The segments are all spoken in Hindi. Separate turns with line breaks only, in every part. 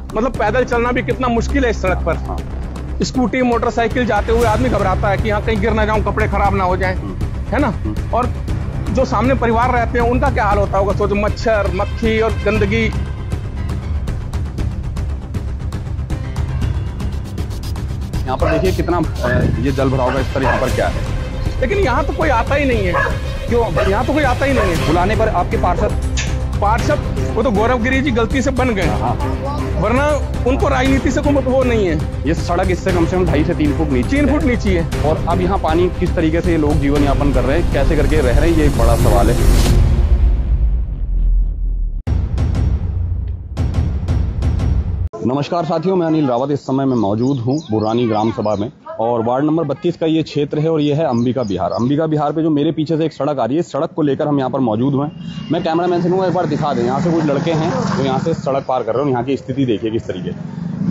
मतलब पैदल चलना भी कितना मुश्किल है इस सड़क पर।
हाँ।
स्कूटी मोटरसाइकिल जाते हुए आदमी घबराता है कि यहाँ कहीं गिर ना जाऊं, कपड़े खराब ना हो जाएं, है ना। और जो सामने परिवार रहते हैं उनका क्या हाल होता होगा, सोचो मच्छर मक्खी और गंदगी।
यहाँ पर देखिए कितना ये जल भराव का स्तर यहाँ पर क्या है,
लेकिन यहाँ तो कोई आता ही नहीं है।
क्यों
यहाँ तो कोई आता ही नहीं है।
बुलाने पर आपके पार्षद
वो तो गौरव गिरी जी गलती से बन गए, वरना उनको राजनीति से कोई वो नहीं है।
ये सड़क इससे कम से कम 2.5 से 3 फुट नीचे
3 फुट नीचे है।
और अब यहाँ पानी किस तरीके से ये लोग जीवन यापन कर रहे हैं, कैसे करके रह रहे हैं, ये एक बड़ा सवाल है। नमस्कार साथियों, मैं अनिल रावत इस समय मैं मौजूद हूँ बुरानी ग्राम सभा में और वार्ड नंबर 32 का ये क्षेत्र है और ये है अंबिका विहार। अंबिका विहार पे जो मेरे पीछे से एक सड़क आ रही है, इस सड़क को लेकर हम यहाँ पर मौजूद हुए हैं। मैं कैमरामैन से कहूँगा एक बार दिखा दें, यहाँ से कुछ लड़के हैं जो यहाँ से सड़क पार कर रहे हैं। यहाँ की स्थिति देखिए किस तरीके,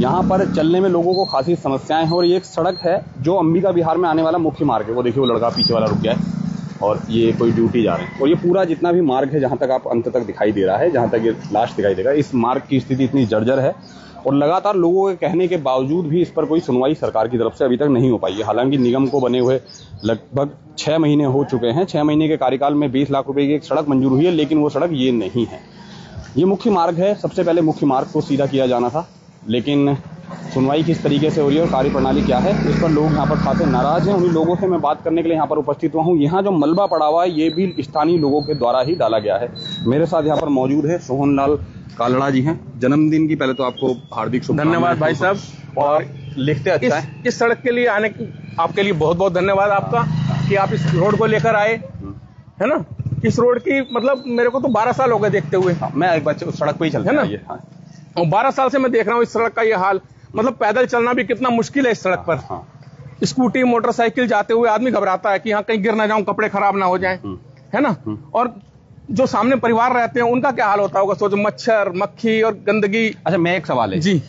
यहाँ पर चलने में लोगों को खासी समस्याएं हैं। और ये एक सड़क है जो अंबिका विहार में आने वाला मुख्य मार्ग है। वो देखिए वो लड़का पीछे वाला रुक गया है और ये कोई ड्यूटी जा रहे हैं। और ये पूरा जितना भी मार्ग है, जहाँ तक आप अंत तक दिखाई दे रहा है, जहाँ तक ये लास्ट दिखाई देगा, इस मार्ग की स्थिति इतनी जर्जर है और लगातार लोगों के कहने के बावजूद भी इस पर कोई सुनवाई सरकार की तरफ से अभी तक नहीं हो पाई है। हालांकि निगम को बने हुए लगभग 6 महीने हो चुके हैं। 6 महीने के कार्यकाल में 20 लाख रुपए की एक सड़क मंजूर हुई है, लेकिन वो सड़क ये नहीं है। ये मुख्य मार्ग है, सबसे पहले मुख्य मार्ग को सीधा किया जाना था, लेकिन सुनवाई किस तरीके से हो रही है और कार्यप्रणाली क्या है, इस पर लोग यहाँ पर खासे नाराज हैं। उन्हीं लोगों से मैं बात करने के लिए यहाँ पर उपस्थित हुआ हूँ। यहाँ जो मलबा पड़ा हुआ है ये भी स्थानीय लोगों के द्वारा ही डाला गया है। मेरे साथ यहाँ पर मौजूद है सोहनलाल कालड़ा जी हैं। जन्मदिन की पहले तो आपको हार्दिक शुभकामनाएं।
धन्यवाद भाई साहब।
और लिखते अच्छा है।
इस सड़क के लिए आने आपके लिए बहुत बहुत धन्यवाद आपका कि आप इस रोड को लेकर आए, है ना। इस रोड की मतलब मेरे को तो 12 साल हो गए देखते हुए।
मैं एक बार उस सड़क पे ही चलता है ना,
और 12 साल से मैं देख रहा हूँ इस सड़क का ये हाल। मतलब पैदल चलना भी कितना मुश्किल है इस सड़क पर। स्कूटी मोटरसाइकिल जाते हुए आदमी घबराता है कि यहाँ कहीं गिर ना जाऊं, कपड़े खराब ना हो जाएं, है ना। और जो सामने परिवार रहते हैं उनका क्या हाल होता होगा, सोचो मच्छर मक्खी और गंदगी।
अच्छा, मैं एक सवाल है जी,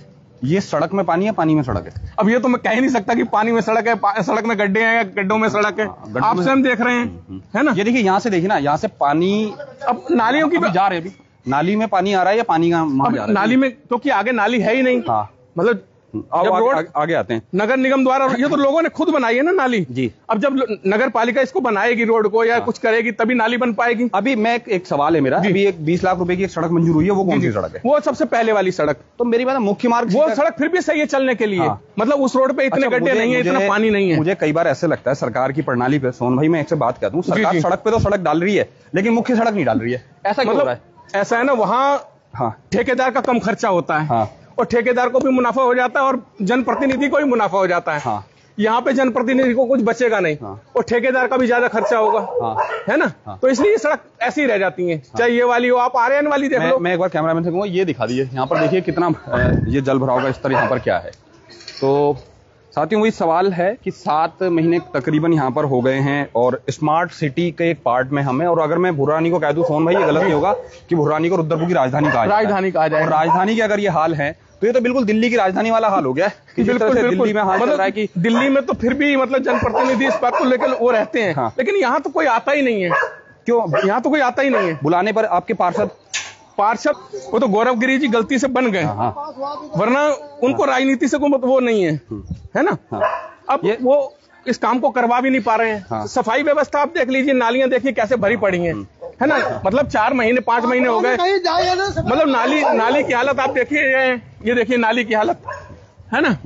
ये सड़क में पानी है, पानी में सड़क है?
अब ये तो मैं कह ही नहीं सकता कि पानी में सड़क है, सड़क में गड्ढे हैं या गड्ढों में सड़क है। आप स्वयं देख रहे हैं, है ना।
ये देखिए यहाँ से देखिए ना, यहाँ से पानी अब नालियों की जा रही है। अभी नाली में पानी आ रहा है या पानी का जा रहा है?
नाली में, क्योंकि आगे नाली है ही नहीं। मतलब
रोड आगे आते हैं
नगर निगम द्वारा, ये तो लोगों ने खुद बनाई है ना नाली
जी।
अब जब नगर पालिका इसको बनाएगी रोड को या कुछ करेगी तभी नाली बन पाएगी।
अभी मैं एक सवाल है मेरा, अभी एक 20 लाख रुपए की एक सड़क मंजूर हुई है, वो कौन सी सड़क है?
वो सबसे पहले वाली सड़क।
तो मेरी बात मुख्य मार्ग,
वो सड़क फिर भी सही है चलने के लिए। मतलब उस रोड पे इतने गड्ढे नहीं है, इतना पानी नहीं है।
मुझे कई बार ऐसे लगता है सरकार की प्रणाली पे, सोहन भाई मैं एक से बात करता हूँ, सरकार सड़क पे तो सड़क डाल रही है लेकिन मुख्य सड़क नहीं डाल रही है। ऐसा क्यों हो रहा है?
ऐसा है ना, वहाँ ठेकेदार का कम खर्चा होता है और ठेकेदार को भी मुनाफा हो जाता है और जनप्रतिनिधि को भी मुनाफा हो जाता है। यहाँ पे जनप्रतिनिधि को कुछ बचेगा नहीं और ठेकेदार का भी ज्यादा खर्चा होगा, है ना। तो इसलिए सड़क ऐसी ही रह जाती है, चाहे ये वाली हो, आप आर्यन वाली देख लो।
मैं एक बार कैमरामैन से कहूँगा ये दिखा दीजिए, यहाँ पर देखिए कितना ये जल भराव का स्तर यहाँ पर क्या है। तो साथियों वही सवाल है कि 7 महीने तकरीबन यहाँ पर हो गए हैं और स्मार्ट सिटी के एक पार्ट में हमें, और अगर मैं बुरानी को कह दूं सोहन भाई ये गलत नहीं होगा कि बुरानी को रुद्रपुर की राजधानी कहा जाए। राजधानी के अगर ये हाल है तो ये तो बिल्कुल दिल्ली की राजधानी वाला हाल हो गया कि बिल्कुल दिल्ली में हाल चल रहा है कि
दिल्ली में तो फिर भी मतलब जनप्रतिनिधि इस बात को लेकर वो रहते हैं। लेकिन यहाँ तो कोई आता ही नहीं है। क्यों यहाँ तो कोई आता ही नहीं है?
बुलाने पर आपके पार्षद
वो तो गौरव गिरी जी गलती से बन गए, वरना उनको राजनीति से कोई वो नहीं है, है ना। अब वो इस काम को करवा भी नहीं पा रहे हैं। सफाई व्यवस्था आप देख लीजिए, नालियां देखिए कैसे भरी पड़ी हैं, है ना। मतलब 4 महीने 5 महीने हो गए, मतलब नाली की हालत आप देखिए, ये देखिए नाली की हालत, है ना।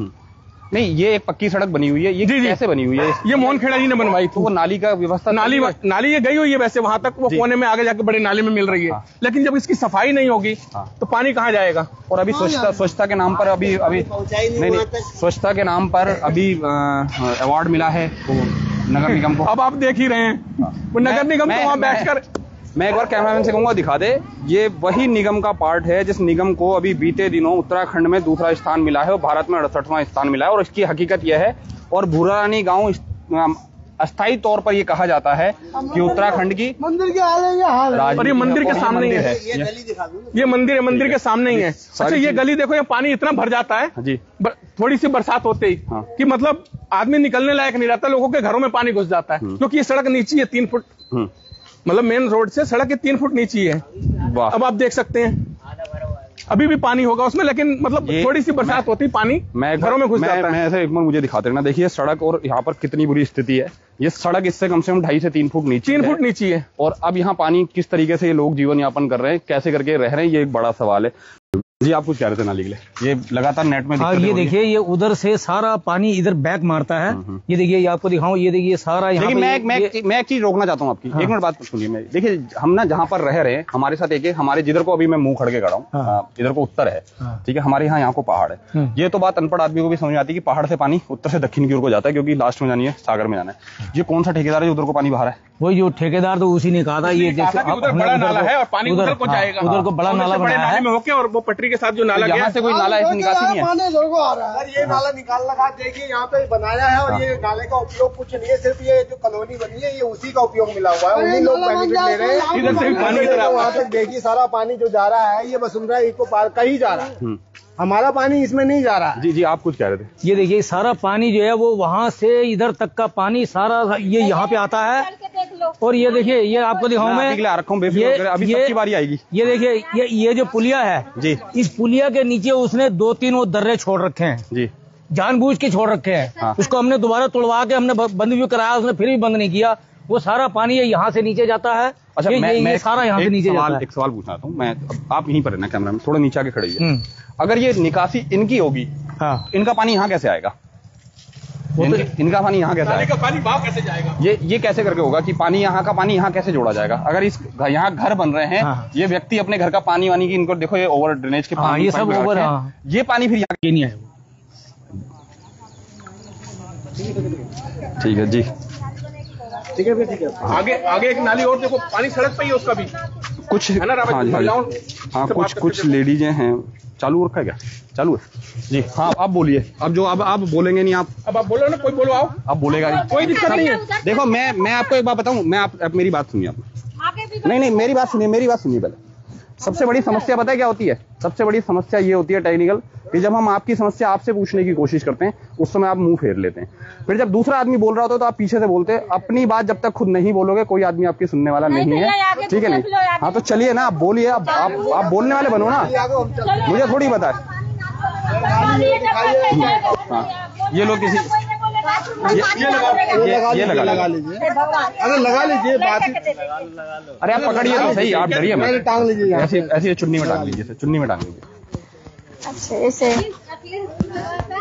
नहीं, ये एक पक्की सड़क बनी हुई है, ये कैसे बनी हुई है?
ये मोहन खेड़ा जी ने बनवाई थी।
वो नाली का व्यवस्था,
नाली ये गई हुई है वैसे वहां तक, वो कोने में आगे जाके बड़ी नाली में मिल रही है। लेकिन जब इसकी सफाई नहीं होगी तो पानी कहाँ जाएगा? और अभी स्वच्छता के नाम पर अभी नहीं, स्वच्छता के नाम पर अभी अवार्ड मिला है नगर निगम को। अब आप देख ही रहे हैं, वो नगर निगम तो वहां बैठकर,
मैं एक बार कैमरामैन से कहूंगा दिखा दे, ये वही निगम का पार्ट है जिस निगम को अभी बीते दिनों उत्तराखंड में दूसरा स्थान मिला है और भारत में 68वां स्थान मिला है। और इसकी हकीकत यह है, और बुरानी गांव अस्थायी तौर पर ये कहा जाता है कि उत्तराखंड की
मंदिर के हाल है।
और ये मंदिर के सामने ही है, ये मंदिर के सामने ही है। अच्छा, ये गली देखो, ये पानी इतना भर जाता है जी, थोड़ी सी बरसात होते ही कि मतलब आदमी निकलने लायक नहीं रहता, लोगों के घरों में पानी घुस जाता है। क्योंकि ये सड़क नीची है 3 फुट, मतलब मेन रोड से सड़क के 3 फुट नीची है। अब आप देख सकते हैं अभी भी पानी होगा उसमें, लेकिन मतलब थोड़ी सी बरसात होती पानी घरों में घुस जाता है।
ऐसे एक बार मुझे दिखाते रहना। देखिए सड़क और यहाँ पर कितनी बुरी स्थिति है। ये सड़क इससे कम से कम 2.5 से 3 फुट नीचे
3 फुट नीचे है।
और अब यहाँ पानी किस तरीके से ये लोग जीवन यापन कर रहे हैं, कैसे करके रह रहे हैं, ये एक बड़ा सवाल है। जी आप कुछ कह रहे थे नाली के लिए, ये लगातार नेट में
हाँ, ये देखिए ये उधर से सारा पानी इधर बैक मारता है। ये देखिए ये आपको दिखाऊं, ये देखिए सारा यहाँ पे।
मैं एक चीज रोकना चाहता हूँ आपकी। हाँ। एक मिनट बात सुनिए। मैं देखिए हम ना जहाँ पर रह रहे हैं हमारे साथ एक हमारे जिधर को अभी मैं मुंह खड़ के खड़ा हूँ। हाँ। इधर को उत्तर है। हाँ। ठीक है, हमारे यहाँ को पहाड़ है। ये तो बात अनपढ़ आदमी को भी समझ आती है कि पहाड़ से पानी उत्तर से दक्षिण की ओर को जाता है, क्योंकि लास्ट में जानी है सागर में जाना है। ये कौन सा ठेकेदार है उधर को पानी बाहर है?
वही जो ठेकेदार तो उसी ने कहा था ये
उधर बड़ा नाला है और पानी उधर को जाएगा,
उधर को बड़ा नाला बनाया है
होके, और वो पटरी के साथ जो नाला
यहाँ से कोई नाला ऐसी निकासी नहीं है।
ये नाला निकाल लगा देखिए यहाँ पे बनाया है, और ये नाले का उपयोग कुछ नहीं है, सिर्फ ये जो कॉलोनी बनी है ये उसी का उपयोग मिला हुआ है, उन्हीं लोग बेनिफिट ले रहे हैं।
इधर से पानी
वहाँ तक देखिए सारा पानी जो जा रहा है ये वसुंधरा इको पार्क का ही जा रहा है, हमारा पानी इसमें नहीं जा रहा है।
जी जी आप कुछ कह रहे थे।
ये देखिए सारा पानी जो है वो वहाँ से इधर तक का पानी सारा ये यहाँ पे आता है। और ये देखिए ये आपको दिखाऊं मैं,
अभी सबकी बारी आएगी।
ये देखिए ये जो पुलिया है जी, इस पुलिया के नीचे उसने 2-3 वो दर्रे छोड़ रखे हैं जी, जानबूझ के छोड़ रखे हैं। हाँ। उसको हमने दोबारा तोड़वा के हमने बंद भी कराया, उसने फिर भी बंद नहीं किया। वो सारा पानी यहाँ से नीचे जाता है।
अच्छा
ये सारा यहाँ से नीचे जाता है।
एक सवाल पूछना था मैं, आप यहीं पर रहना कैमरा में थोड़ा नीचे आके खड़े हैं। अगर ये निकासी इनकी होगी, हाँ, इनका पानी यहाँ कैसे आएगा? इनका पानी यहाँ कैसे आएगा?
पानी बाहर कैसे जाएगा?
ये कैसे करके होगा कि पानी यहाँ का पानी यहाँ कैसे जोड़ा जाएगा? अगर इस यहाँ घर बन रहे हैं, हाँ। ये व्यक्ति अपने घर का पानी वानी की इनको देखो ये ओवर ड्रेनेज के
पानी, ये सब ओवर,
ये पानी फिर यहाँ नहीं आएगा। ठीक है जी,
ठीक है, ठीक है। आगे एक नाली और देखो, पानी सड़क पे ही है उसका भी
कुछ है ना। हाँ कुछ लेडीजें हैं। चालू रखा है क्या? चालू है जी। हाँ आप बोलिए। अब जो अब आप बोलेंगे नहीं, अब आप बोलो ना, कोई बोलो, आओ। अब बोलेगा नहीं, कोई दिक्कत नहीं है। देखो मैं आपको एक बात बताऊं, आप मेरी बात सुनिए। आप नहीं मेरी बात सुनिए पहले। सबसे बड़ी समस्या पता है क्या होती है? सबसे बड़ी समस्या ये होती है टेक्निकल, कि जब हम आपकी समस्या आपसे पूछने की कोशिश करते हैं उस समय आप मुंह फेर लेते हैं। फिर जब दूसरा आदमी बोल रहा होता है तो आप पीछे से बोलते हैं। अपनी बात जब तक खुद नहीं बोलोगे कोई आदमी आपकी सुनने वाला नहीं है, ठीक है नहीं? हाँ तो चलिए ना, आप बोलिए। आप बोलने वाले बनो ना, मुझे थोड़ी पता है। ये लोग किसी ये लगा लीजिए,
अरे लगा लीजिए बात।
अरे आप पकड़िए तो सही, आप डरिए मत,
टांग लीजिए,
ऐसे चुन्नी में टांग लीजिए, चुन्नी में टांग लीजिए।
अच्छा ऐसे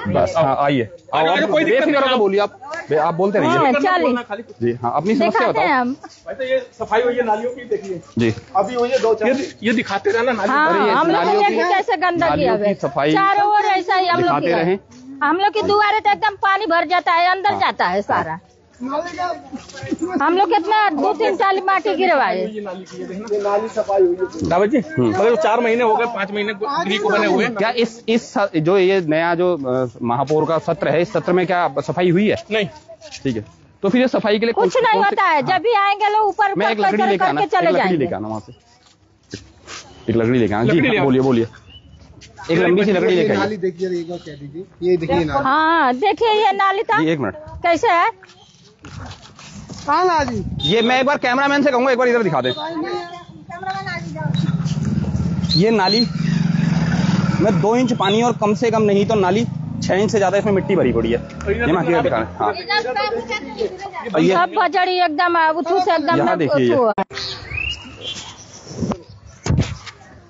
बस। हाँ आइए, कोई दिक्कत नहीं, बोलिए आप बोलते रहिए जी। हाँ अपनी समस्या बताओ।
वैसे ये सफाई हुई है नालियों की, देखिए
जी
अभी हुई है 2-4।
ये दिखाते रहना नाली।
हाँ, हम लोग कैसे गंदगी है,
सफाई
चारों ओर ऐसा ही हम लोग की दुआरे तो एकदम पानी भर जाता है, अंदर जाता है सारा। हम लोग कितना 2-3 टाली माटी गिरवाए।
नाली सफाई हुई है
दावत जी, मतलब 4 महीने हो गए, 5 महीने गृह को बने हुए।
क्या इस जो ये नया जो महापौर का सत्र है, इस सत्र में क्या सफाई हुई है?
नहीं।
ठीक है, तो फिर ये सफाई के लिए
कुछ नहीं होता है। जब भी आएंगे लोग ऊपर
मैं एक लकड़ी लेके आना, वहाँ से एक लकड़ी लेके आना जी। बोलिए एक लंबी सी लकड़ी लेके
नाली देखिए, ये देखिए नाली।
हाँ देखिए ये नाली था।
एक मिनट,
कैसे है?
कहाँ जी?
ये मैं एक बार कैमरामैन से कहूंगा एक बार इधर दिखा दे। ये नाली में 2 इंच पानी और कम से कम नहीं तो नाली 6 इंच से ज्यादा इसमें मिट्टी भरी पड़ी है। ये मैं दिखा रहा हूँ।
ये सब बजड़ी एकदम
यहाँ देखिए,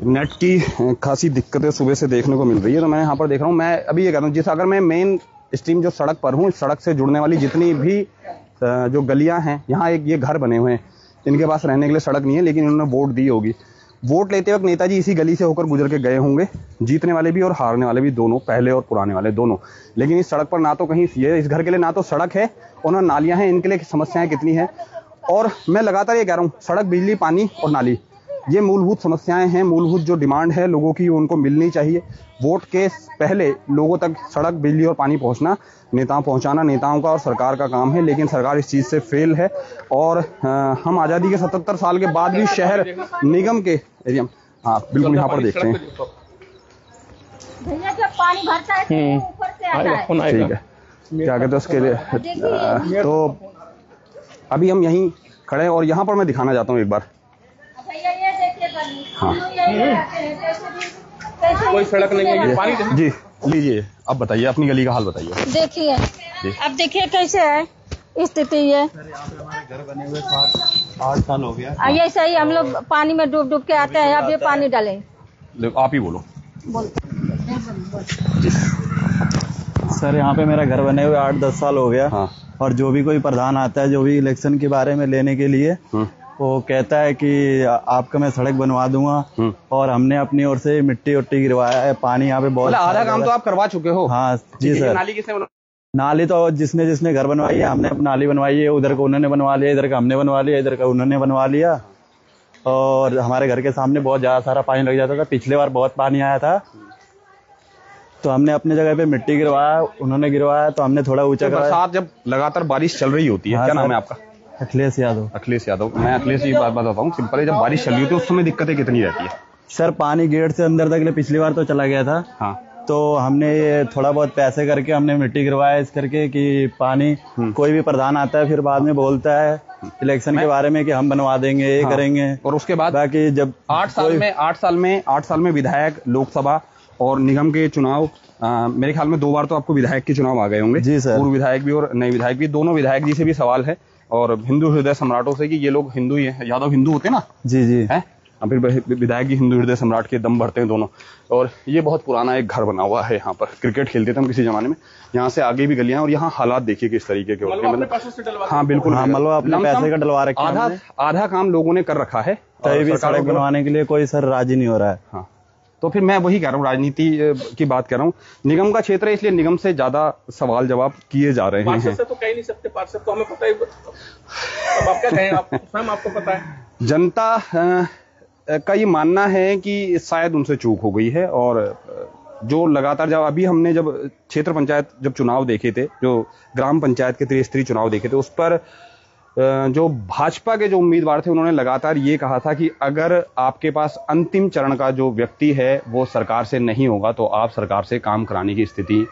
नेट की खासी दिक्कतें सुबह से देखने को मिल रही है। तो मैं यहाँ पर देख रहा हूँ, मैं अभी ये कहता हूँ, अगर मैं मेन स्ट्रीम जो सड़क पर हूँ, इस सड़क से जुड़ने वाली जितनी भी जो गलियां हैं, यहाँ एक ये घर बने हुए हैं, इनके पास रहने के लिए सड़क नहीं है, लेकिन इन्होंने वोट दी होगी। वोट लेते वक्त नेताजी इसी गली से होकर गुजर के गए होंगे, जीतने वाले भी और हारने वाले भी दोनों, पहले और पुराने वाले दोनों। लेकिन इस सड़क पर ना तो कहीं ये इस घर के लिए ना तो सड़क है और ना नालियां हैं। इनके लिए समस्याएं कितनी है। और मैं लगातार ये कह रहा हूँ, सड़क, बिजली, पानी और नाली, ये मूलभूत समस्याएं हैं, मूलभूत जो डिमांड है लोगों की, उनको मिलनी चाहिए। वोट के पहले लोगों तक सड़क, बिजली और पानी पहुंचना पहुंचाना नेताओं का और सरकार का काम है, लेकिन सरकार इस चीज से फेल है। और हम आजादी के 77 साल के बाद भी शहर निगम के एरिया, हाँ बिल्कुल यहाँ पर देखते हैं,
भैया जब पानी भरता है ऊपर से आता है।
ठीक है, क्या कहते हैं उसके लिए। तो अभी हम यहीं खड़े हैं और यहाँ पर मैं दिखाना चाहता हूँ एक बार।
भैया ये देखिए,
हाँ
कोई सड़क नहीं है, ये पानी
जी लीजिए, अब बताइए अपनी गली का हाल बताइए।
देखिए अब देखिए कैसे है स्थिति है।
हमारे घर बने हुए 8 साल हो गया।
ऐसा ही हम लोग पानी में डूब डूब के आते हैं, अब ये पानी डालें।
आप ही बोलो।
सर यहाँ पे मेरा घर बने हुए 8-10 साल हो गया।
हाँ।
और जो भी कोई प्रधान आता है जो भी इलेक्शन के बारे में लेने के लिए वो कहता है कि आपका मैं सड़क बनवा दूंगा, और हमने अपनी ओर से मिट्टी उट्टी गिरवाया है, पानी यहाँ पे बहुत
आधा काम तो आप करवा चुके हो।
हाँ जी सर।
नाली किसने
नाली तो जिसने घर बनवाई है, हमने अपनी नाली बनवाई है, उधर को उन्होंने बनवा लिया, इधर का हमने बनवा लिया, इधर का उन्होंने बनवा लिया। और हमारे घर के सामने बहुत ज्यादा सारा पानी लग जाता था, पिछले बार बहुत पानी आया था तो हमने अपने जगह पे मिट्टी गिरवाया, उन्होंने गिरवाया तो हमने थोड़ा ऊंचा कराया।
बरसात जब लगातार बारिश चल रही होती है,
हाँ,
क्या नाम है आपका?
अखिलेश यादव।
अखिलेश यादव। मैं अखिलेश जी बात बताता हूँ, सिंपल है, जब बारिश चल रही होती है उस समय दिक्कतें कितनी रहती है?
सर पानी गेट से अंदर तक पिछली बार तो चला गया था।
हाँ।
तो हमने ये थोड़ा बहुत पैसे करके हमने मिट्टी गिरवाया इस करके कि पानी कोई भी प्रधान आता है फिर बाद में बोलता है इलेक्शन के बारे में कि हम बनवा देंगे, ये करेंगे,
और उसके बाद
बाकी जब
8 साल में विधायक, लोकसभा और निगम के चुनाव, मेरे ख्याल में 2 बार तो आपको विधायक के चुनाव आ गए होंगे।
जी सर।
पूर्व विधायक भी और नए विधायक भी, दोनों विधायक जी से भी सवाल है और हिंदू हृदय सम्राटों से कि ये लोग हिंदू ही हैं, यादव हिंदू होते हैं ना।
जी जी
है, फिर विधायक जी हिंदू हृदय सम्राट के दम भरते हैं दोनों। और ये बहुत पुराना एक घर बना हुआ है, यहाँ पर क्रिकेट खेलते थे हम किसी जमाने में। यहाँ से आगे भी गलियां, और यहाँ हालात देखिए किस तरीके के होते हैं। मतलब हाँ बिल्कुल,
मतलब अपने पैसे का डलवा रखा है।
आधा काम लोगों ने कर रखा है,
तभी भी सड़क बनवाने के लिए कोई सर राजी नहीं हो रहा है।
हाँ, तो फिर मैं वही कह रहा हूँ, राजनीति की बात कर रहा हूँ। निगम का क्षेत्र है, इसलिए निगम से ज्यादा सवाल जवाब किए जा रहे हैं।
पार्षद से तो कह नहीं सकते, पार्षद तो हमें पता ही। अब आप क्या कहें, आप स्वयं आपको पता है।
जनता का ये मानना है कि शायद उनसे चूक हो गई है, और जो लगातार जब अभी हमने जब क्षेत्र पंचायत जब चुनाव देखे थे, जो ग्राम पंचायत के त्रिस्तरीय चुनाव देखे थे, उस पर जो भाजपा के जो उम्मीदवार थे उन्होंने लगातार ये कहा था कि अगर आपके पास अंतिम चरण का जो व्यक्ति है वो सरकार से नहीं होगा तो आप सरकार से काम कराने की स्थिति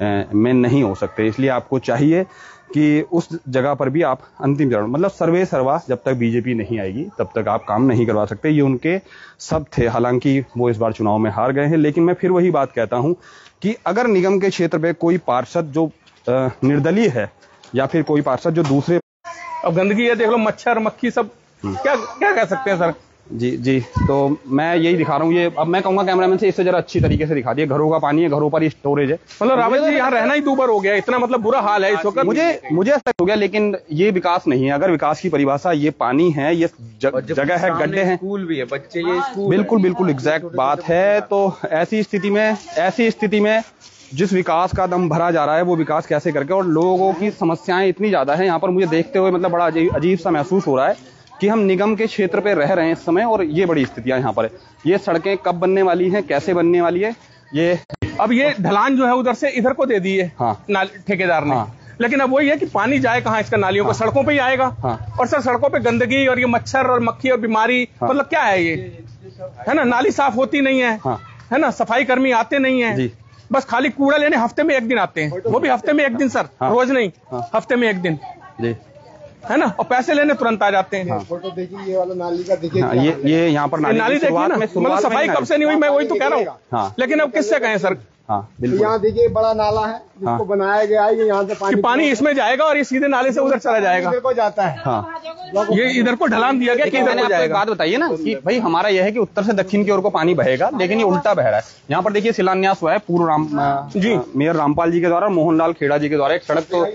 में नहीं हो सकते। इसलिए आपको चाहिए कि उस जगह पर भी आप अंतिम चरण, मतलब सर्वे सर्वा, जब तक बीजेपी नहीं आएगी तब तक आप काम नहीं करवा सकते। ये उनके सब थे। हालांकि वो इस बार चुनाव में हार गए हैं, लेकिन मैं फिर वही बात कहता हूं कि अगर निगम के क्षेत्र पे कोई पार्षद जो निर्दलीय है या फिर कोई पार्षद जो दूसरे,
अब गंदगी है, देख लो, मच्छर मक्खी सब, क्या क्या कह सकते हैं सर।
जी, तो मैं यही दिखा रहा हूँ। ये अब मैं कहूंगा कैमरामैन से इससे जरा अच्छी तरीके से दिखा दिए। घरों का पानी है, घरों पर ही स्टोरेज है।
मतलब रावत जी यहाँ रहना ही दूभर हो गया, इतना मतलब बुरा हाल है इस वक्त।
मुझे ऐसा हो गया, लेकिन ये विकास नहीं है। अगर विकास की परिभाषा ये पानी है, ये जगह है, गड्ढे हैं,
स्कूल भी है, बच्चे ये स्कूल,
बिल्कुल एग्जैक्ट बात है। तो ऐसी स्थिति में जिस विकास का दम भरा जा रहा है वो विकास कैसे करके, और लोगों की समस्याएं इतनी ज्यादा है यहाँ पर, मुझे देखते हुए मतलब बड़ा अजीब सा महसूस हो रहा है कि हम निगम के क्षेत्र पे रह रहे हैं इस समय, और ये बड़ी स्थितियां यहाँ पर है। ये सड़कें कब बनने वाली हैं, कैसे बनने वाली है, ये
अब ये ढलान जो है उधर से इधर को दे दी है।
हाँ।
ठेकेदार ने।
हाँ।
लेकिन अब वही है कि पानी जाए कहाँ इसका, नालियों को, सड़कों पे ही आएगा। और सर सड़कों पे गंदगी और ये मच्छर और मक्खी और बीमारी, मतलब क्या है ये, है ना। नाली साफ होती नहीं है, है ना, सफाई कर्मी आते नहीं है, बस खाली कूड़ा लेने हफ्ते में 1 दिन आते हैं, वो भी हफ्ते में 1 दिन सर, रोज नहीं, हफ्ते में 1 दिन, है ना, और पैसे लेने तुरंत आ जाते हैं।
फोटो देखिए, ये वाला नाली का देखिए।
ये यहाँ पर
नाली देखिए ना, मतलब सफाई कब से नहीं हुई, मैं वही तो कह रहा हूँ। लेकिन अब किससे कहें सर।
हाँ बिल्कुल।
यहाँ देखिए बड़ा नाला है जिसको बनाया गया है, ये यहाँ से
पानी इसमें जाएगा और ये सीधे नाले से उधर चला जाएगा,
इधर को जाता है।
हाँ,
ये इधर को ढलान दिया गया कि इधर को जाएगा।
बात बताइए ना कि भाई हमारा यह है कि उत्तर से दक्षिण की ओर को पानी बहेगा, लेकिन ये उल्टा बह रहा है। यहाँ पर देखिए शिलान्यास हुआ है पूर्व मेयर रामपाल जी के द्वारा, मोहनलाल खेड़ा जी के द्वारा एक सड़क तो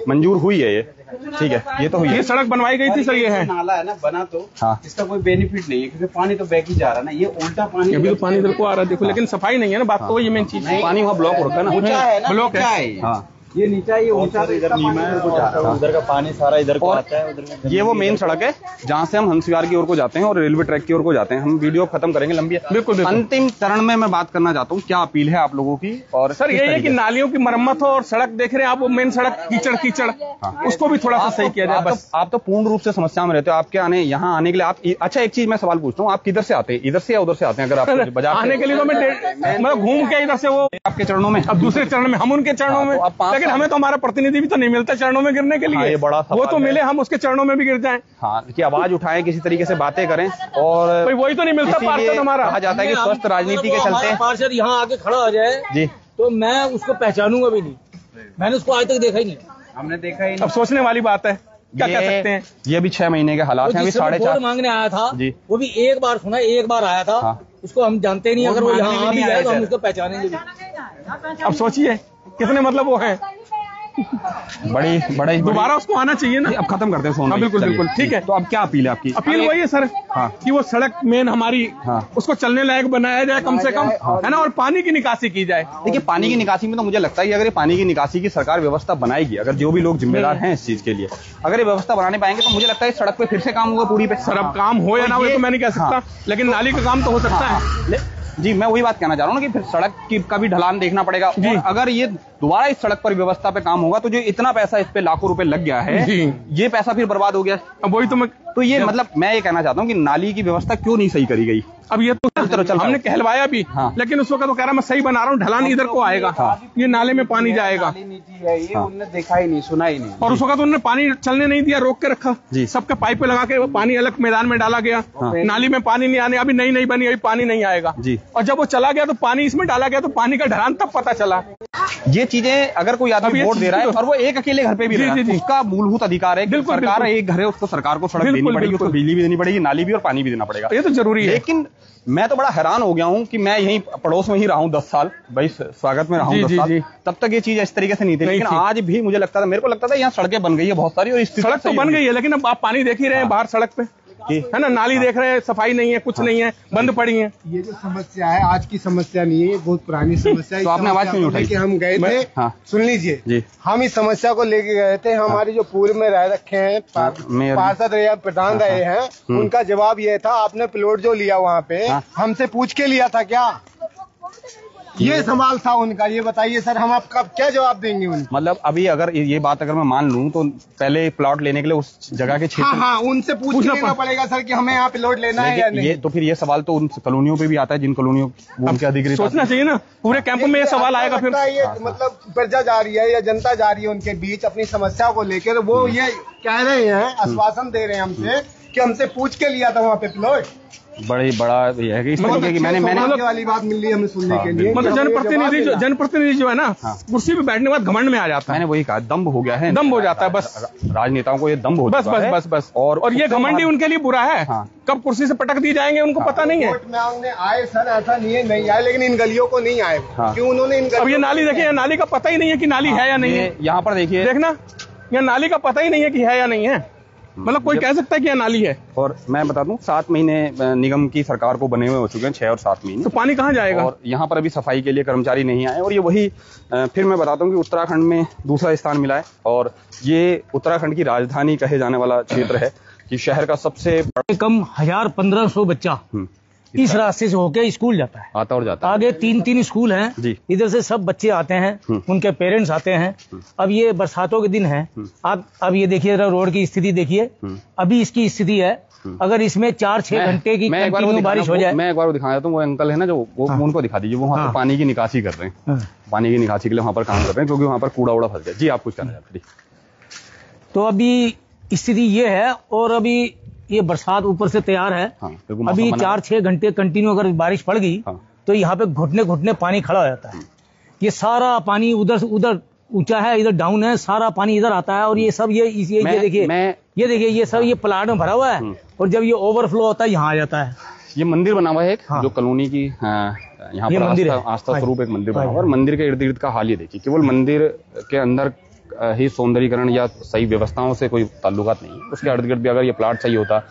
मंजूर हुई है। ये ठीक है, ये तो हुई है,
ये सड़क बनवाई गई थी सर। ये है
नाला है ना बना, तो इसका कोई बेनिफिट नहीं है क्योंकि पानी तो बह ही जा रहा है ना, ये उल्टा पानी,
अभी तो पानी इधर को आ रहा है, देखो, लेकिन सफाई नहीं है ना, बात तो ये मेन चीज है।
पानी वहाँ ब्लॉक हो रखा है ना,
ऊंचा है ना,
ब्लॉक है।
हाँ,
ये नीचा, ये ऊंचा, इधर नीमा है,
उधर का पानी सारा इधर को आता है, उधर।
ये वो मेन सड़क है जहाँ से हम हंसविहार की ओर को जाते हैं और रेलवे ट्रैक की ओर को जाते हैं। हम वीडियो खत्म करेंगे, लंबी है।
बिल्कुल।
अंतिम चरण में मैं बात करना चाहता हूँ, क्या अपील है आप लोगों की? और
सर यही है कि नालियों की मरम्मत हो, और सड़क देख रहे हैं आप, वो मेन सड़क कीचड़, उसको भी थोड़ा सा सही किया जाए बस।
आप तो पूर्ण रूप से समस्या में रहते हो। आपके यहाँ आने के लिए आप, अच्छा एक चीज मैं सवाल पूछता हूँ, आप किधर से आते हैं, इधर से या उधर से आते हैं? अगर आप बाजार
आने के लिए तो मैं मतलब घूम के इधर से, वो
आपके चरणों में,
अब दूसरे चरण में हम उनके चरणों में, लेकिन हमें तो हमारा प्रतिनिधि भी तो नहीं मिलता चरणों में गिरने के लिए।
ये बड़ा
वो तो मिले, हम उसके चरणों में भी गिर जाएं।
हाँ, कि आवाज उठाएं, किसी तरीके से बातें करें, और
वही तो नहीं मिलता पार्षद हमारा।
कहा जाता है कि स्वस्थ राजनीति के चलते
पार्षद यहाँ आके खड़ा हो जाए
जी,
तो मैं उसको पहचानूंगा भी नहीं, मैंने उसको आज तक देखा ही नहीं।
हमने देखा ही नहीं।
अब सोचने वाली बात है, क्या कह सकते हैं।
ये भी 6 महीने के हालात हैं, अभी 4.5
मांगने आया था
जी,
वो भी एक बार सुना, एक बार आया था। हाँ। उसको हम जानते नहीं, अगर वो यहाँ आ भी जाए तो हम उसको पहचानेंगे भी।
अब सोचिए कितने मतलब वो है,
बड़ी
दोबारा उसको आना चाहिए ना।
अब खत्म करते हैं फोन।
हाँ, बिल्कुल बिल्कुल, ठीक है।
तो अब क्या अपील है आपकी?
अपील वही है सर,
हाँ,
कि वो सड़क मेन हमारी,
हाँ,
उसको चलने लायक बनाया जाए कम से कम, है ना, और पानी की निकासी की जाए।
देखिए, पानी की निकासी में तो मुझे लगता है कि अगर ये पानी की निकासी की सरकार व्यवस्था बनाएगी, अगर जो भी लोग जिम्मेदार हैं इस चीज के लिए, अगर ये व्यवस्था बनाने पाएंगे तो मुझे लगता है सड़क पे फिर से काम होगा पूरी पे।
सर अब काम हो या ना हो तो मैं नहीं कह सकता, लेकिन नाली का काम तो हो सकता है
जी। मैं वही बात कहना चाह रहा हूँ ना कि फिर सड़क की का भी ढलान देखना पड़ेगा जी। अगर ये दोबारा इस सड़क पर व्यवस्था पे काम होगा तो जो इतना पैसा इस पे लाखों रुपए लग गया है, ये पैसा फिर बर्बाद हो गया।
अब वही तो
ये मतलब मैं ये कहना चाहता हूँ कि नाली की व्यवस्था क्यों नहीं सही करी गई।
अब ये तो हमने कहलवाया भी, हाँ, लेकिन उस वक्त तो कह रहा मैं सही बना रहा हूँ, ढलान इधर को आएगा, हाँ, ये नाले में पानी जाएगा।
नीति है ये, उन्होंने देखा ही नहीं, सुना ही नहीं।
और उस वक्त उन्होंने पानी चलने नहीं दिया, रोक के रखा, सबके पाइपें लगा के पानी अलग मैदान में डाला गया। नाली में पानी नहीं आने, अभी नई बनी, अभी पानी नहीं आएगा। और जब वो चला गया तो पानी इसमें डाला गया, तो पानी का ढलान तब पता चला।
ये चीजें अगर कोई आदमी वोट दे रहा है और वो एक अकेले घर पे भी रहा है, उसका मूलभूत अधिकार है। सरकार एक घर है, उसको सरकार को सड़क देनी पड़ेगी, उसको बिजली भी देनी पड़ेगी, नाली भी और पानी भी देना पड़ेगा,
ये तो जरूरी है।
लेकिन मैं तो बड़ा हैरान हो गया हूँ कि मैं यहीं पड़ोस में ही रहा हूँ 10 साल, भाई स्वागत में रहा हूँ 10 साल, तब तक ये चीज इस तरीके से नहीं थी। लेकिन आज भी मुझे लगता था, मेरे को लगता था यहाँ सड़कें बन गई है बहुत सारी, और
सड़क तो बन गई है, लेकिन अब आप पानी देख ही रहे हैं बाहर सड़क पे, है ना, नाली देख रहे हैं, सफाई नहीं है, कुछ नहीं है, बंद पड़ी है।
ये जो समस्या है आज की समस्या नहीं है, ये बहुत पुरानी समस्या है।
तो आपने आवाज क्यों उठाई?
कि हम गए थे,
हाँ,
सुन लीजिए, हम इस समस्या को लेके गए थे। हमारे जो पूर्व में रह रखे हैं पार्षद या प्रधान रहे हैं, उनका जवाब ये था, आपने प्लॉट जो लिया वहाँ पे हमसे पूछ के लिया था क्या? ये सवाल था उनका। ये बताइए सर, हम आपका क्या जवाब देंगे उनको?
मतलब अभी अगर ये बात अगर मैं मान लूं तो पहले प्लॉट लेने के लिए उस जगह के क्षेत्र,
हाँ, उनसे पूछना पड़ेगा सर कि हमें यहाँ प्लॉट लेना है या नहीं।
तो फिर ये सवाल तो उन कॉलोनियों पे भी आता है जिन कॉलोनियों उनके अधिकारी
सोचना चाहिए ना, पूरे कैंप में ये सवाल आएगा। फिर
ये मतलब प्रजा जा रही है या जनता जा रही है उनके बीच अपनी समस्या को लेकर, वो ये कह रहे हैं, आश्वासन दे रहे हैं हमसे कि हमसे पूछ के लिया था वहाँ पे प्लॉट।
बड़ा ये है कि इस तरीके की मैंने
वाली बात मिल रही है हमें सुनने के लिए।
मतलब जनप्रतिनिधि जो है ना, कुर्सी पे बैठने के बाद घमंड में आ जाता है।
मैंने वही कहा, दम्भ हो गया है,
दम्भ हो जाता है बस।
राजनेताओं को ये दम्भ हो जाता है
बस। और ये घमंडी उनके लिए बुरा है। कब कुर्सी से पटक दी जाएंगे उनको पता नहीं है।
वोट मांगने आए सर, ऐसा नहीं आए, लेकिन इन गलियों को नहीं आए। क्यों उन्होंने इन?
अब ये नाली देखिए, नाली का पता ही नहीं है कि नाली है या नहीं है।
यहाँ पर देखिए,
देखना, यहाँ नाली का पता ही नहीं है कि है या नहीं है। मतलब कोई कह सकता है कि यह नाली है।
और मैं बता दूं, 7 महीने निगम की सरकार को बने हुए हो चुके हैं, 6 और 7 महीने।
तो पानी कहाँ जाएगा? और
यहाँ पर अभी सफाई के लिए कर्मचारी नहीं आए। और ये वही फिर मैं बताता हूँ कि उत्तराखंड में दूसरा स्थान मिला है, और ये उत्तराखंड की राजधानी कहे जाने वाला क्षेत्र है कि शहर का सबसे
कम 1000-1500 बच्चा इस रास्ते से होके स्कूल जाता है,
आता और जाता है।
आगे 3 स्कूल हैं, इधर से सब बच्चे आते हैं, उनके पेरेंट्स आते हैं। अब ये बरसातों के दिन है, आप अब ये देखिए रोड की स्थिति देखिए, अभी इसकी स्थिति है, अगर इसमें 4-6 घंटे की कंटिन्यू बारिश हो जाए।
मैं एक बार दिखा देता हूँ, वो अंकल है ना जो, उनको दिखा दीजिए, वो वहाँ पर पानी की निकासी कर रहे हैं, पानी की निकासी के लिए वहाँ पर काम कर रहे हैं, क्योंकि वहाँ पर कूड़ा उड़ा फंस गया। जी, आप कुछ कहना चाहते हैं?
तो अभी स्थिति ये है, और अभी ये बरसात ऊपर से तैयार है। अभी 4-6 घंटे कंटिन्यू अगर बारिश पड़ गई तो यहाँ पे घुटने पानी खड़ा हो जाता है। ये सारा पानी उधर ऊंचा है, इधर डाउन है, सारा पानी इधर आता है। और ये सब ये देखिए ये सब ये प्लाट में भरा हुआ है, और जब ये ओवरफ्लो होता है यहाँ आ जाता है।
ये मंदिर बना हुआ है एक, जो कॉलोनी की यहाँ पर आस्था स्वरूप एक मंदिर बना हुआ है। और मंदिर के इर्द गिर्द का हाल ये देखिए, केवल मंदिर के अंदर ही सौंदर्यीकरण या सही व्यवस्थाओं से कोई ताल्लुकात नहीं है। उसके इर्द गिर्द भी अगर ये प्लाट सही होता,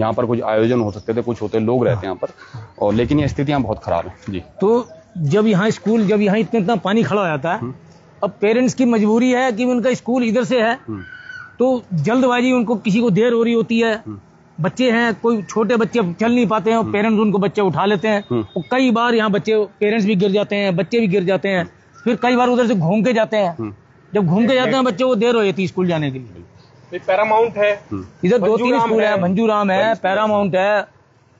यहाँ पर कुछ आयोजन हो सकते थे, कुछ होते, लोग रहते हैं यहाँ पर, और लेकिन ये स्थितियां बहुत खराब हैं। जी,
तो जब यहाँ इतना पानी खड़ा हो जाता है, अब पेरेंट्स की मजबूरी है कि उनका स्कूल इधर से है, तो जल्दबाजी, उनको किसी को देर हो रही होती है, बच्चे हैं, कोई छोटे बच्चे चल नहीं पाते हैं, पेरेंट्स उनको बच्चे उठा लेते हैं, और कई बार यहाँ पेरेंट्स भी गिर जाते हैं, बच्चे भी गिर जाते हैं, फिर कई बार उधर से घूम के जाते हैं। जब घूम के जाते हैं बच्चे, वो देर हो जाती है स्कूल जाने के लिए।
पैरामाउंट है,
इधर 2-3 स्कूल है, मंजूराम है, पैरामाउंट है,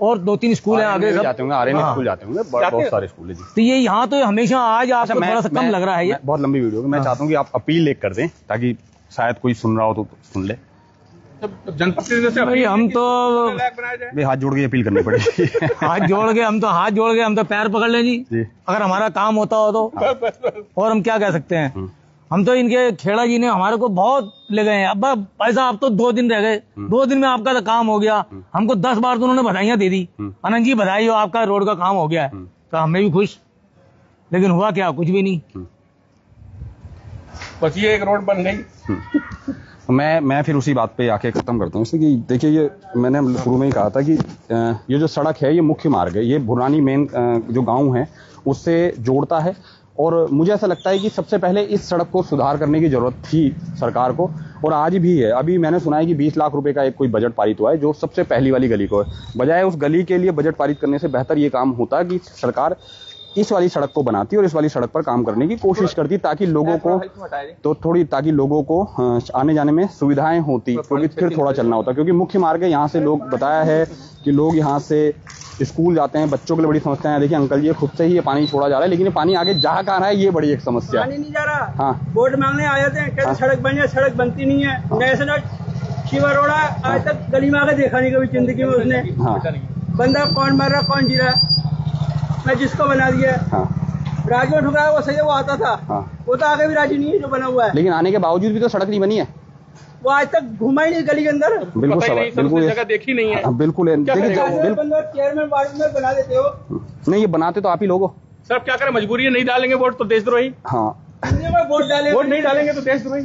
और 2-3 स्कूल हैं आगे
जाते होंगे, आर्यन स्कूल जाते होंगे, बहुत सारे स्कूल है जी।
तो ये यहाँ तो हमेशा आज आपको थोड़ा सा कम लग रहा है। ये
बहुत लंबी वीडियो है, मैं चाहता हूँ कि आप अपील एक कर दें ताकि शायद कोई सुन रहा हो तो सुन ले।
जनप्रतिनिधि से
भाई हम तो
हाथ जोड़ के अपील करनी पड़ेगी।
हाथ जोड़ के हम तो पैर पकड़ लें जी, अगर हमारा काम होता हो तो। और हम क्या कह सकते हैं, हम तो इनके खेड़ा जी ने हमारे को बहुत ले गए हैं। अब ऐसा आप तो 2 दिन रह गए, 2 दिन में आपका तो काम हो गया। हमको 10 बार तो उन्होंने बधाइयां दे दी, आनंद जी बधाई हो, आपका रोड का काम हो गया है। तो हमें भी खुश, लेकिन हुआ क्या, कुछ भी नहीं।
बस ये एक रोड बन गई।
मैं फिर उसी बात पे आके खत्म करता हूँ इसलिए कि देखिए, ये मैंने शुरू में ही कहा था कि ये जो सड़क है ये मुख्य मार्ग है, ये भुरानी मेन जो गांव है उससे जोड़ता है। और मुझे ऐसा लगता है कि सबसे पहले इस सड़क को सुधार करने की जरूरत थी सरकार को, और आज भी है। अभी मैंने सुना है कि 20 लाख रुपए का एक कोई बजट पारित हुआ है जो सबसे पहली वाली गली को है। बजाय उस गली के लिए बजट पारित करने से बेहतर ये काम होता कि सरकार इस वाली सड़क को बनाती और इस वाली सड़क पर काम करने की कोशिश करती, ताकि लोगों को ताकि लोगों को आने जाने में सुविधाएं होती, क्योंकि फिर थोड़ा चलना होता। क्योंकि मुख्य मार्ग है, यहाँ से लोग बताया है कि लोग यहाँ से स्कूल जाते हैं, बच्चों के लिए बड़ी समस्या है। देखिए अंकल जी, खुद से ही ये पानी छोड़ा जा रहा है, लेकिन ये पानी आगे जा कहाँ रहा है, ये बड़ी एक समस्या।
पानी नहीं जा रहा।
हाँ,
वोट मांगने आ जाते हैं, कहते सड़क बन जाए, सड़क बनती नहीं है। नेशनल शिवा रोड़ा आज तक गली में आके देखा नहीं कभी जिंदगी में उसने।
हाँ,
बंदा कौन मर रहा कौन जी रहा, मैं जिसको बना दिया।
हाँ,
राजू ठुकराया वो सही है, वो आता था।
हाँ,
वो तो आगे भी राजी नहीं है जो बना हुआ है।
लेकिन आने के बावजूद भी तो सड़क नहीं बनी है।
वो आज तक घुमा ही नहीं गली के अंदर।
बिल्कुल
जगह देखी नहीं है।
बिल्कुल
चेयरमैन वार्ड में बना देते हो।
नहीं, ये बनाते तो आप ही लोग हो।
सर क्या करें, मजबूरी है, नहीं डालेंगे वोट तो देशद्रोही।
हाँ,
वोट नहीं डालेंगे तो देशद्रोही।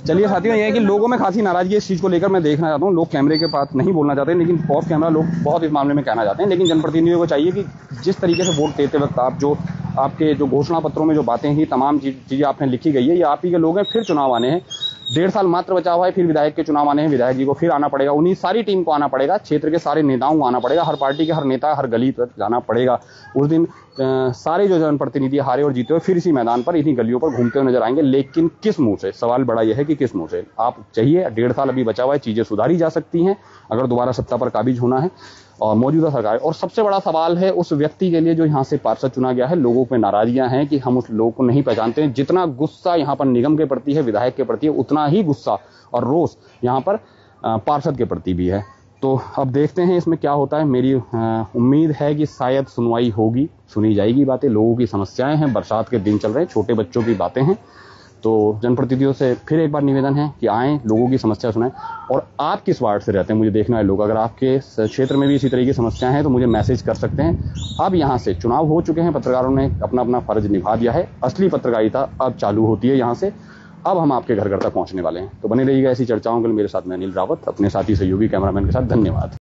चलिए साथियों, ये है कि लोगों में खासी नाराजगी इस चीज को लेकर मैं देखना चाहता हूँ। लोग कैमरे के पास नहीं बोलना चाहते, लेकिन ऑफ कैमरा लोग बहुत इस मामले में कहना चाहते हैं। लेकिन जनप्रतिनिधियों को चाहिए कि जिस तरीके से वोट देते वक्त आपके जो घोषणा पत्रों में जो बातें ही तमाम चीजें आपने लिखी गई है, ये आप ही के लोग हैं। फिर चुनाव आने हैं, 1.5 साल मात्र बचा हुआ है, फिर विधायक के चुनाव आने हैं। विधायक जी को फिर आना पड़ेगा, उन्हीं सारी टीम को आना पड़ेगा, क्षेत्र के सारे नेताओं को आना पड़ेगा, हर पार्टी के हर नेता हर गली तक जाना पड़ेगा। उस दिन सारे जो जनप्रतिनिधि हारे और जीते हुए फिर इसी मैदान पर इन्हीं गलियों पर घूमते हुए नजर आएंगे। लेकिन किस मुंह से, सवाल बड़ा यह है कि किस मुंह से। आप चाहिए, 1.5 साल अभी बचा हुआ है, चीजें सुधारी जा सकती हैं अगर दोबारा सत्ता पर काबिज होना है और मौजूदा सरकार। और सबसे बड़ा सवाल है उस व्यक्ति के लिए जो यहाँ से पार्षद चुना गया है। लोगों में नाराजगियां हैं कि हम उस लोग को नहीं पहचानते हैं। जितना गुस्सा यहाँ पर निगम के प्रति है, विधायक के प्रति है, उतना ही गुस्सा और रोष यहाँ पर पार्षद के प्रति भी है। तो अब देखते हैं इसमें क्या होता है। मेरी उम्मीद है कि शायद सुनवाई होगी, सुनी जाएगी बातें। लोगों की समस्याएं हैं, बरसात के दिन चल रहे हैं, छोटे बच्चों की बातें हैं। तो जनप्रतिनिधियों से फिर एक बार निवेदन है कि आएँ, लोगों की समस्या सुनाएं। और आप किस वार्ड से रहते हैं मुझे देखना है लोग। अगर आपके क्षेत्र में भी इसी तरह की समस्याएं हैं तो मुझे मैसेज कर सकते हैं। अब यहाँ से चुनाव हो चुके हैं, पत्रकारों ने अपना अपना फर्ज निभा दिया है। असली पत्रकारिता अब चालू होती है यहाँ से। अब हम आपके घर घर तक पहुंचने वाले हैं। तो बने रहिएगा ऐसी चर्चाओं के लिए मेरे साथ मैं अनिल रावत, अपने साथी सहयोगी कैमरामैन के साथ। धन्यवाद।